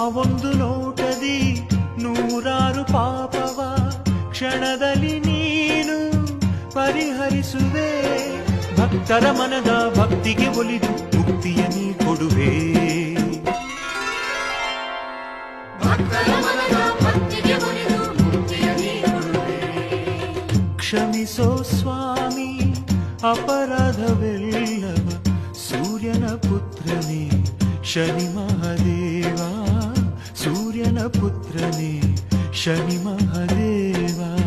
ಒಂದು ನೋಟದಿ ನೂರಾರು ಪಾಪವ ಕ್ಷಣದಲ್ಲಿ ನೀನು ಪರಿಹರಿಸುವೆ. ಭಕ್ತರ ಮನದ ಭಕ್ತಿಗೆ ಒಲಿದು ಮುಕ್ತಿಯ ನೀ ಕೊಡುವೆ. ಕ್ಷಮಿಸೋ ಸ್ವಾಮಿ ಅಪರಾಧವೆಲ್ಲವ, ಸೂರ್ಯನ ಪುತ್ರನೇ ಶನಿ ಮಹಾದೇವ, ಸೂರ್ಯನ ಪುತ್ರನೇ ಶನಿ ಮಹಾದೇವ.